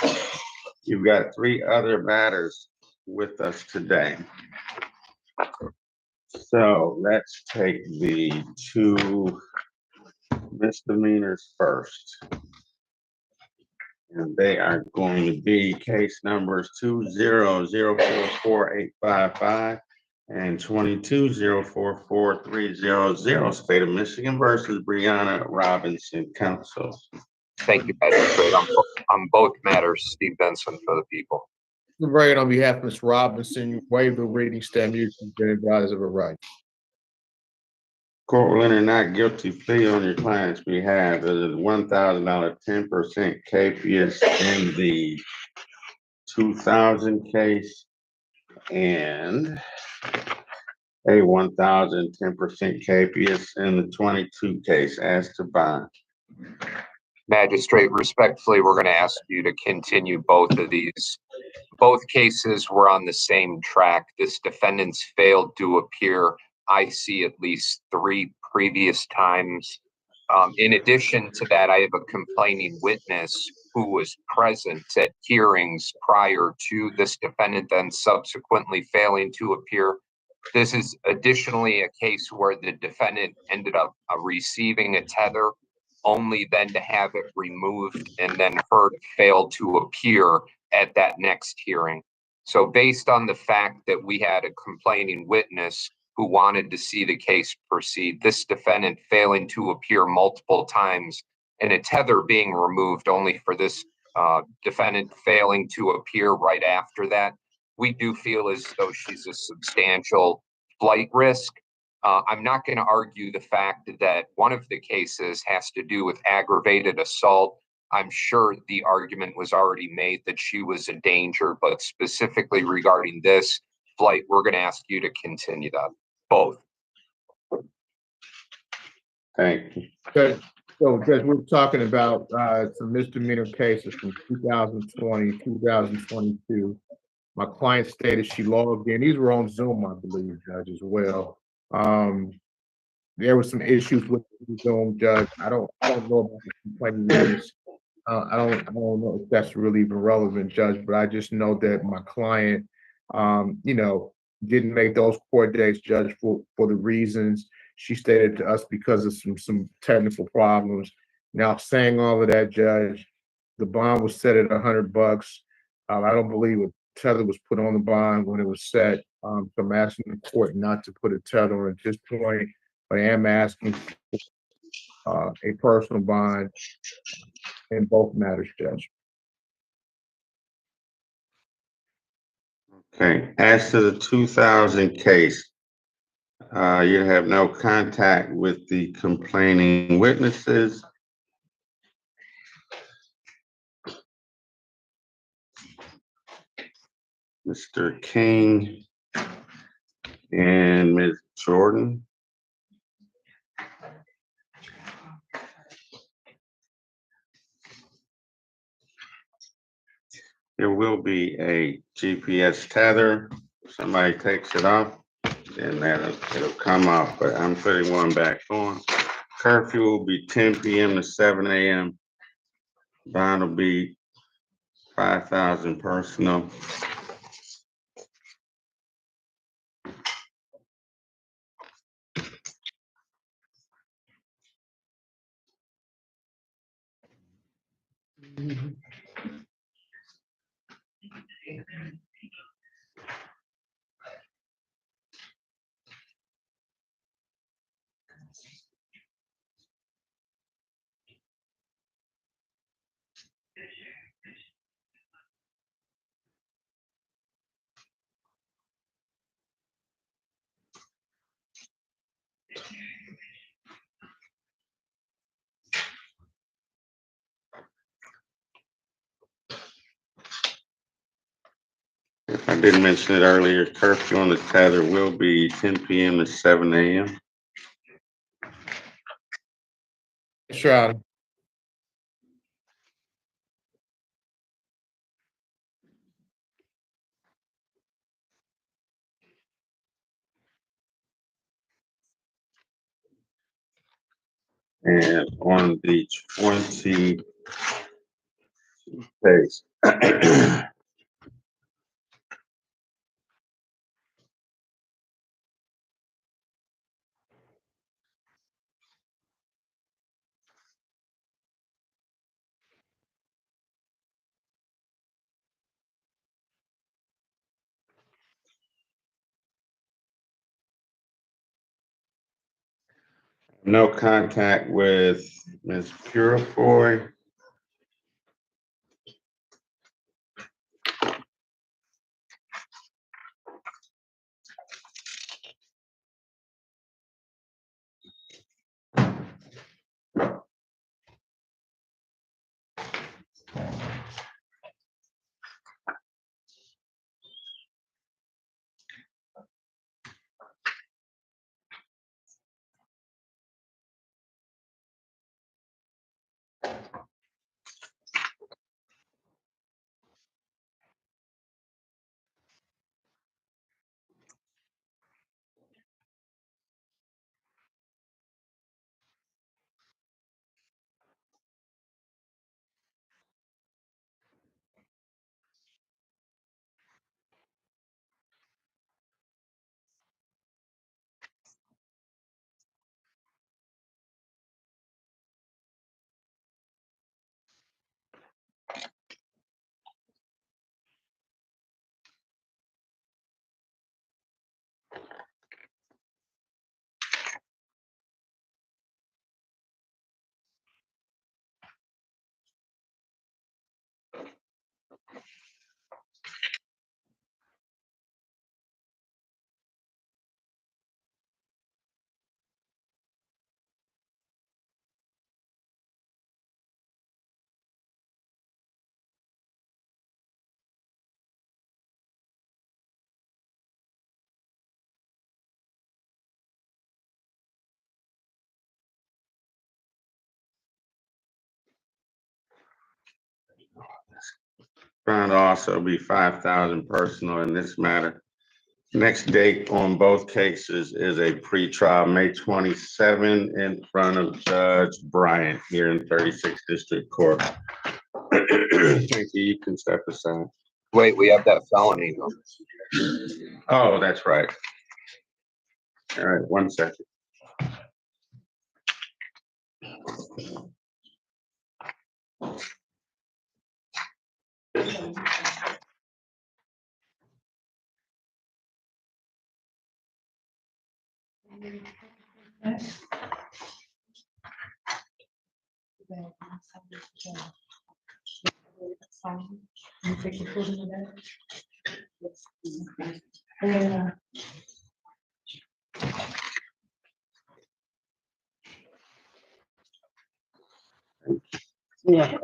[SPEAKER 1] you've got three other matters with us today. So let's take the two misdemeanors first. And they are going to be case numbers 200448855 and 2204430. State of Michigan versus Brianna Robinson, counsel.
[SPEAKER 3] Thank you, Magistrate. On both matters, Steve Benson for the people.
[SPEAKER 4] Right, on behalf of Ms. Robinson, waive the reading stamp used to be advised of her right.
[SPEAKER 1] Court will enter not guilty plea on your client's behalf. There's a $1,000 10% capias in the 2000 case and a 1,000 10% capias in the 22 case as to bond.
[SPEAKER 3] Magistrate, respectfully, we're going to ask you to continue both of these. Both cases were on the same track. This defendant's failed to appear, I see, at least 3 previous times. In addition to that, I have a complaining witness who was present at hearings prior to this defendant then subsequently failing to appear. This is additionally a case where the defendant ended up receiving a tether, only then to have it removed and then her fail to appear at that next hearing. So based on the fact that we had a complaining witness who wanted to see the case proceed, this defendant failing to appear multiple times and a tether being removed only for this defendant failing to appear right after that, we do feel as though she's a substantial flight risk. I'm not going to argue the fact that one of the cases has to do with aggravated assault. I'm sure the argument was already made that she was a danger, but specifically regarding this flight, we're going to ask you to continue that. Both.
[SPEAKER 1] Thank you.
[SPEAKER 4] Okay, so Judge, we're talking about some misdemeanor cases from 2020, 2022. My client stated she logged in. These were on Zoom, I believe, Judge, as well. There were some issues with Zoom, Judge. I don't know about the complaint. I don't know if that's really even relevant, Judge, but I just know that my client, didn't make those court dates, Judge, for the reasons she stated to us because of some technical problems. Now, saying all of that, Judge, the bond was set at $100. I don't believe a tether was put on the bond when it was set. So I'm asking the court not to put a tether on at this point, but I am asking for a personal bond in both matters, Judge.
[SPEAKER 1] Okay, as to the 2000 case, you have no contact with the complaining witnesses. Mr. King, and Ms. Jordan. There will be a GPS tether. If somebody takes it off, then it'll come off, but I'm putting one back on. Curfew will be 10 p.m. to 7 a.m. Bond will be 5,000 personal. I didn't mention it earlier, curfew on the tether will be 10 p.m. to 7 a.m.
[SPEAKER 4] Yes, Your Honor.
[SPEAKER 1] And on the 20 days. No contact with Ms. Purifoy. Bond will also be 5,000 personal in this matter. Next date on both cases is a pretrial, May 27, in front of Judge Bryant here in 36th District Court. Thank you. You can step aside.
[SPEAKER 3] Wait, we have that felony though.
[SPEAKER 1] Oh, that's right. All right, 1 second.
[SPEAKER 10] Yeah.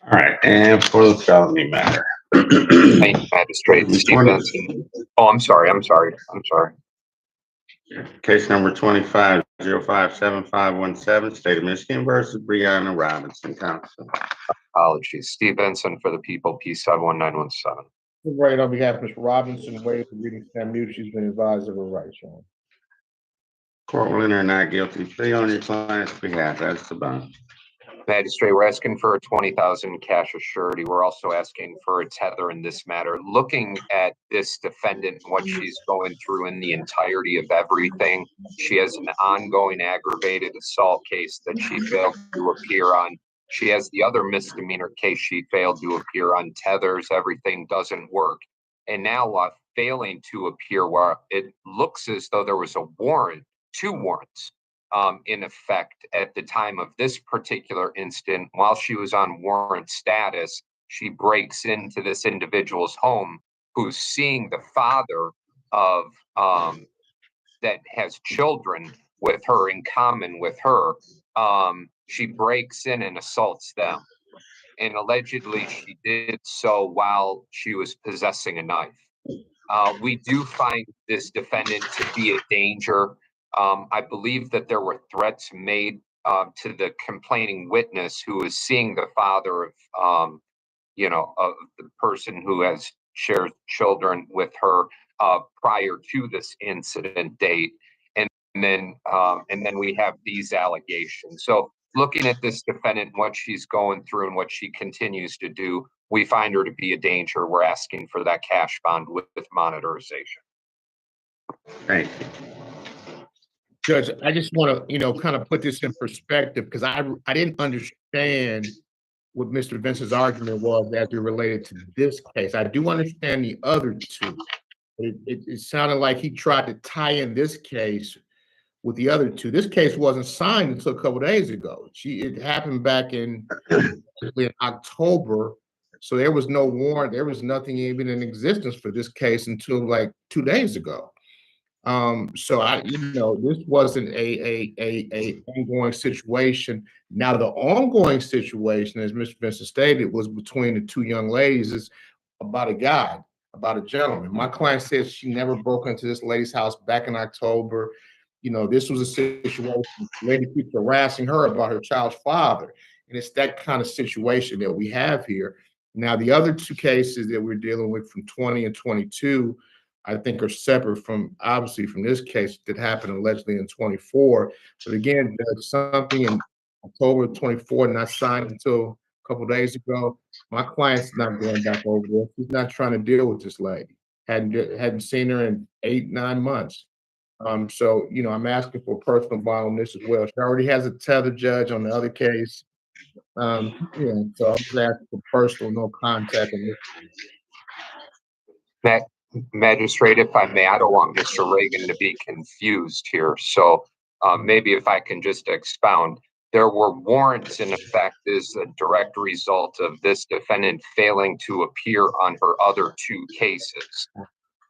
[SPEAKER 1] All right, and for the felony matter.
[SPEAKER 3] Thank you, Magistrate Steve
[SPEAKER 1] 20
[SPEAKER 3] Benson. Oh, I'm sorry.
[SPEAKER 1] Case number 25057517, State of Michigan versus Brianna Robinson, counsel.
[SPEAKER 3] Apologies. Steve Benson for the people, P71917.
[SPEAKER 4] Right, on behalf of Ms. Robinson, waive the reading stamp mute. She's been advised of her rights, Your Honor.
[SPEAKER 1] Court will enter a not guilty plea on your client's behalf. That's the bond.
[SPEAKER 3] Magistrate, we're asking for a 20,000 cash assurity. We're also asking for a tether in this matter. Looking at this defendant, what she's going through in the entirety of everything, she has an ongoing aggravated assault case that she failed to appear on. She has the other misdemeanor case she failed to appear on. Tethers, everything doesn't work. And now failing to appear where it looks as though there was a warrant, 2 warrants. In effect at the time of this particular incident, while she was on warrant status, she breaks into this individual's home who's seeing the father of that has children with her in common with her. She breaks in and assaults them. And allegedly she did so while she was possessing a knife. We do find this defendant to be a danger. I believe that there were threats made to the complaining witness who is seeing the father of, of the person who has shared children with her prior to this incident date. And then we have these allegations. So looking at this defendant, what she's going through and what she continues to do, we find her to be a danger. We're asking for that cash bond with monitorization.
[SPEAKER 1] Thank you.
[SPEAKER 4] Judge, I just want to, kind of put this in perspective because I didn't understand what Mr. Vincent's argument was as it related to this case. I do understand the other 2. It sounded like he tried to tie in this case with the other 2. This case wasn't signed until a couple of days ago. It happened back in October. So there was no warrant. There was nothing even in existence for this case until like 2 days ago. So this wasn't a ongoing situation. Now the ongoing situation, as Mr. Vincent stated, was between the 2 young ladies. Is about a guy, about a gentleman. My client says she never broke into this lady's house back in October. This was a situation. The lady keeps harassing her about her child's father, and it's that kind of situation that we have here. Now the other 2 cases that we're dealing with from 20 and 22. I think are separate from this case that happened allegedly in 24. But again, there's something in October 24 not signed until a couple of days ago. My client's not going back over there. He's not trying to deal with this lady. Hadn't seen her in 8-9 months. So I'm asking for a personal bond on this as well. She already has a tether, judge, on the other case. So I'm just asking for personal, no contact on this.
[SPEAKER 3] Magistrate, if I may, I don't want Mr. Reagan to be confused here. So maybe if I can just expound, there were warrants in effect as a direct result of this defendant failing to appear on her other 2 cases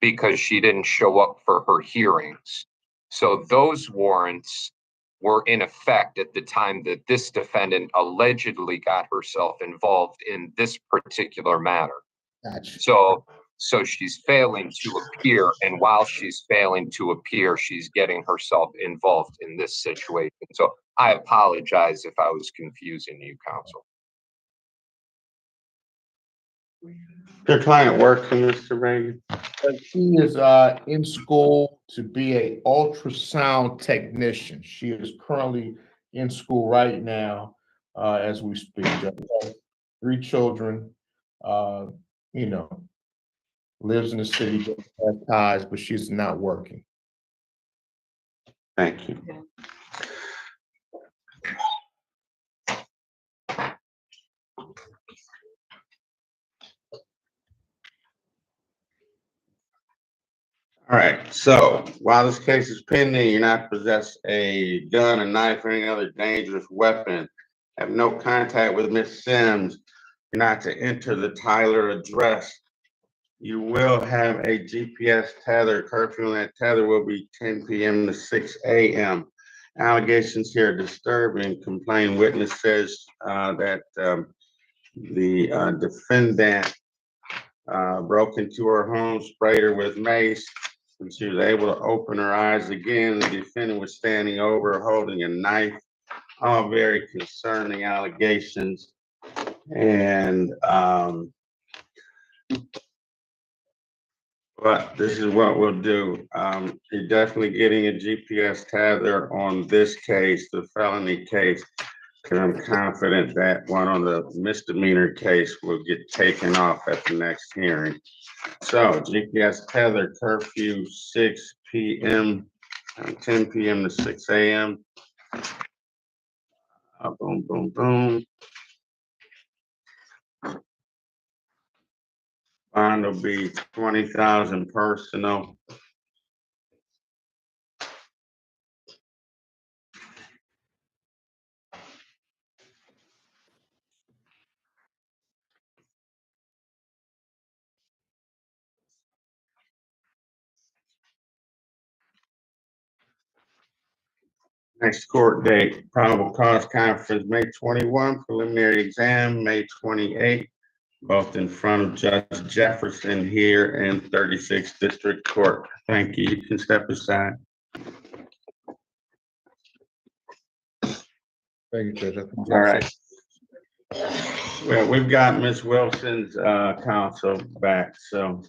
[SPEAKER 3] because she didn't show up for her hearings. So those warrants were in effect at the time that this defendant allegedly got herself involved in this particular matter.
[SPEAKER 4] Gotcha.
[SPEAKER 3] So she's failing to appear, and while she's failing to appear, she's getting herself involved in this situation. So I apologize if I was confusing you, counsel.
[SPEAKER 1] Your client working, Mr. Reagan?
[SPEAKER 4] She is in school to be an ultrasound technician. She is currently in school right now as we speak. 3 children, lives in the city, has ties, but she's not working.
[SPEAKER 1] Thank you. All right, so while this case is pending, you're not possess a gun, a knife, or any other dangerous weapon, have no contact with Ms. Sims, you're not to enter the Tyler address. You will have a GPS tether. Curfew on that tether will be 10 p.m. to 6 a.m. Allegations here disturbing. Complained witness says that the defendant broke into her home, sprayed her with mace. When she was able to open her eyes again, the defendant was standing over her holding a knife. All very concerning allegations. And but this is what we'll do. You're definitely getting a GPS tether on this case, the felony case. Cause I'm confident that one on the misdemeanor case will get taken off at the next hearing. So GPS tether curfew 6 p.m. 10 p.m. to 6 a.m. Boom, boom, boom. Bond will be 20,000 personal. Next court date, probable cause conference, May 21, preliminary exam, May 28, both in front of Judge Jefferson here in 36th District Court. Thank you. You can step aside.
[SPEAKER 4] Thank you, Judge.
[SPEAKER 1] All right. Well, we've got Ms. Wilson's counsel back, so.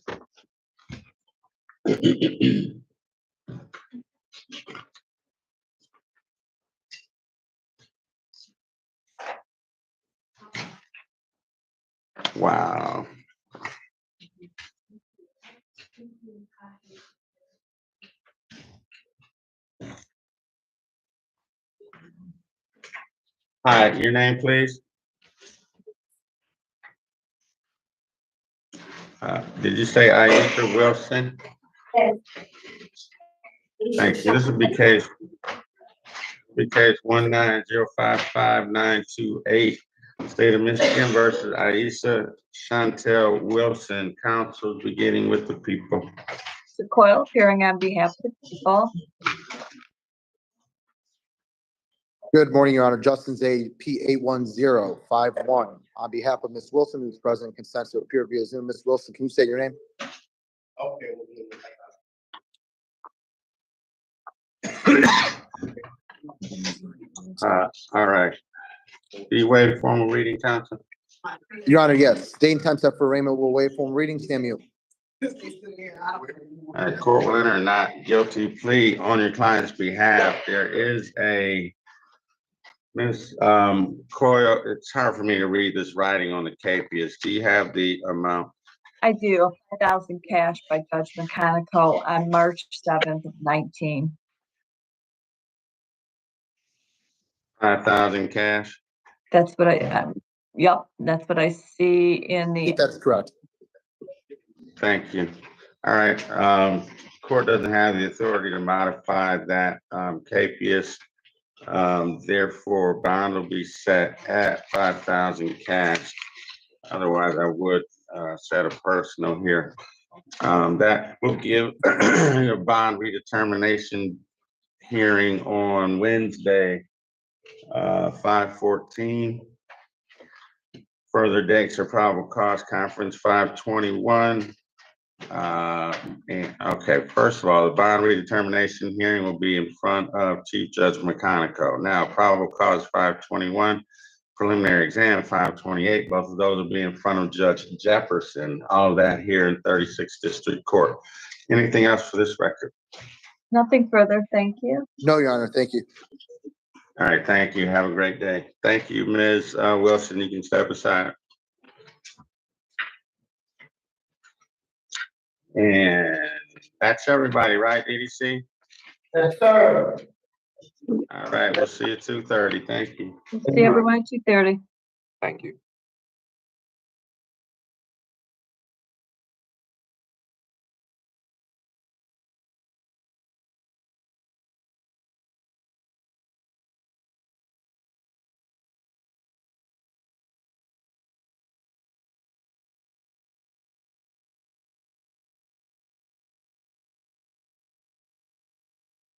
[SPEAKER 1] Wow. Hi, your name, please? Did you say Aisha Wilson?
[SPEAKER 11] Yes.
[SPEAKER 1] Thank you. This will be case 190555928, State of Michigan versus Aisha Chantel Wilson. Counsel beginning with the people.
[SPEAKER 6] Mr. Coyle, appearing on behalf of the people.
[SPEAKER 9] Good morning, Your Honor. Justin Zay, P 81051. On behalf of Ms. Wilson, who's present, consents to appear via Zoom. Ms. Wilson, can you state your name?
[SPEAKER 5] Okay.
[SPEAKER 1] All right. Do you waive formal reading, counsel?
[SPEAKER 9] Your Honor, yes. Date and time set for arraignment will waive formal reading. Stand mute.
[SPEAKER 1] All right, court will enter a not guilty plea on your client's behalf. There is a Ms. Coyle, it's hard for me to read this writing on the capias. Do you have the amount?
[SPEAKER 6] I do, 5,000 cash by Judge McConico on March 7th of 19.
[SPEAKER 1] 5,000 cash?
[SPEAKER 6] That's what yep, that's what I see in
[SPEAKER 9] I
[SPEAKER 6] the,
[SPEAKER 9] think that's correct.
[SPEAKER 1] Thank you. All right, court doesn't have the authority to modify that capias. Therefore, bond will be set at 5,000 cash. Otherwise, I would set a personal here. That will give a bond redetermination hearing on Wednesday, 5/14. Further dates are probable cause conference 5/21. Okay, first of all, the bond redetermination hearing will be in front of Chief Judge McConico. Now, probable cause 5/21, preliminary exam 5/28. Both of those will be in front of Judge Jefferson. All of that here in 36th District Court. Anything else for this record?
[SPEAKER 6] nothing further, thank you.
[SPEAKER 9] No, Your Honor. Thank you.
[SPEAKER 1] All right, thank you. Have a great day. Thank you, Ms. Wilson. You can step aside. And that's everybody, right, EDC?
[SPEAKER 11] Yes, sir.
[SPEAKER 1] All right, we'll see you at 2:30. Thank you.
[SPEAKER 6] See everyone at 2:30.
[SPEAKER 3] Thank you.